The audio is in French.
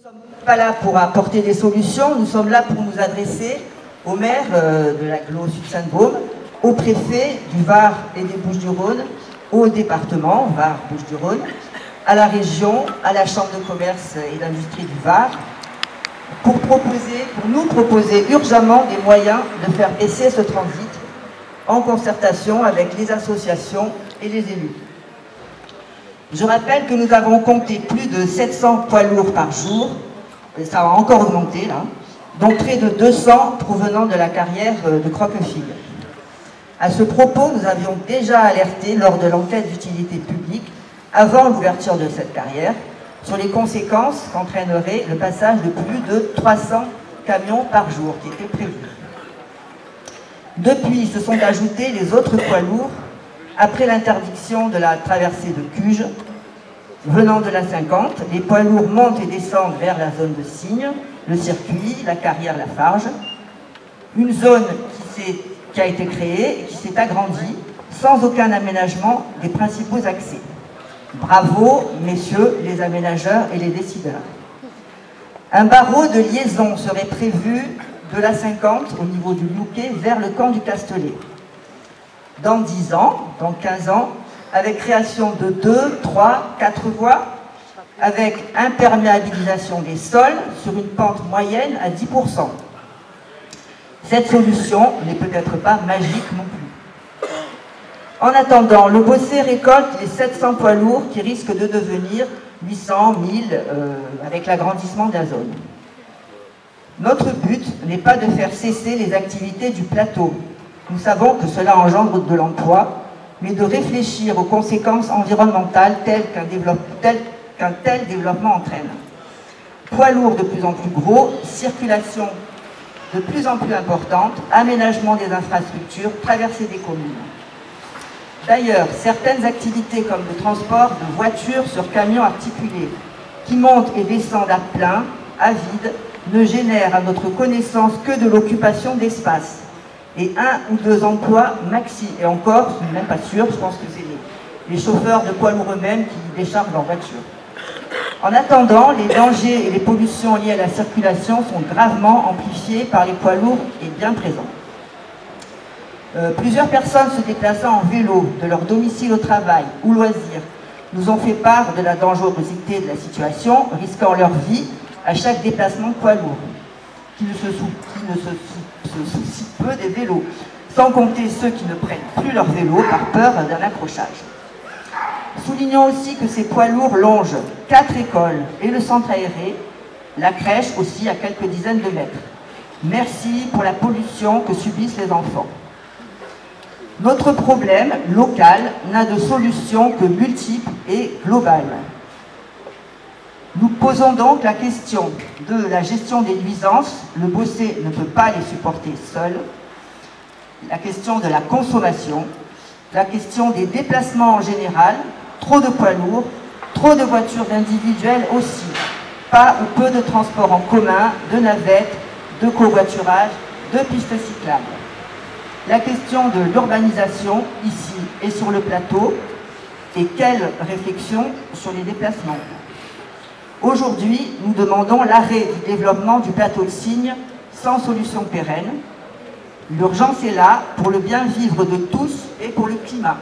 Nous ne sommes pas là pour apporter des solutions, nous sommes là pour nous adresser au maire de l'agglo Sud-Sainte-Baume, au préfet du Var et des Bouches-du-Rhône, au département Var-Bouches-du-Rhône, à la région, à la Chambre de commerce et d'industrie du Var, pour nous proposer urgemment des moyens de faire baisser ce transit en concertation avec les associations et les élus. Je rappelle que nous avons compté plus de 700 poids lourds par jour, et ça va encore augmenter là, dont près de 200 provenant de la carrière de Croquefig. À ce propos, nous avions déjà alerté lors de l'enquête d'utilité publique, avant l'ouverture de cette carrière, sur les conséquences qu'entraînerait le passage de plus de 300 camions par jour qui étaient prévus. Depuis, se sont ajoutés les autres poids lourds après l'interdiction de la traversée de Cuges. Venant de la 50, les poids lourds montent et descendent vers la zone de Signes, le circuit, la carrière Lafarge, une zone qui a été créée et qui s'est agrandie sans aucun aménagement des principaux accès. Bravo, messieurs les aménageurs et les décideurs. Un barreau de liaison serait prévu de la 50 au niveau du Louquet vers le camp du Castellet. Dans 10 ans, dans 15 ans, avec création de 2, 3, 4 voies, avec imperméabilisation des sols sur une pente moyenne à 10%. Cette solution n'est peut-être pas magique non plus. En attendant, le Bossé récolte les 700 poids lourds qui risquent de devenir 800, 1000 avec l'agrandissement de la zone. Notre but n'est pas de faire cesser les activités du plateau. Nous savons que cela engendre de l'emploi, mais de réfléchir aux conséquences environnementales telles qu'un tel développement entraîne. Poids lourds de plus en plus gros, circulation de plus en plus importante, aménagement des infrastructures, traversée des communes. D'ailleurs, certaines activités comme le transport de voitures sur camions articulés, qui montent et descendent à plein, à vide, ne génèrent à notre connaissance que de l'occupation d'espace et 1 ou 2 emplois maxi. Et encore, je ne suis même pas sûre, je pense que c'est les chauffeurs de poids lourds eux-mêmes qui déchargent leur voiture. En attendant, les dangers et les pollutions liées à la circulation sont gravement amplifiés par les poids lourds et bien présents. Plusieurs personnes se déplaçant en vélo de leur domicile au travail ou loisir nous ont fait part de la dangerosité de la situation, risquant leur vie à chaque déplacement de poids lourd, qui ne se soucient peu des vélos, sans compter ceux qui ne prennent plus leur vélo par peur d'un accrochage. Soulignons aussi que ces poids lourds longent 4 écoles et le centre aéré, la crèche aussi à quelques dizaines de mètres. Merci pour la pollution que subissent les enfants. Notre problème local n'a de solution que multiple et globale. Nous posons donc la question de la gestion des nuisances. Le Bossé ne peut pas les supporter seul. La question de la consommation, la question des déplacements en général, trop de poids lourds, trop de voitures individuelles aussi, pas ou peu de transports en commun, de navettes, de covoiturage, de pistes cyclables. La question de l'urbanisation ici et sur le plateau, et quelle réflexion sur les déplacements. Aujourd'hui, nous demandons l'arrêt du développement du plateau de Signes sans solution pérenne. L'urgence est là pour le bien vivre de tous et pour le climat.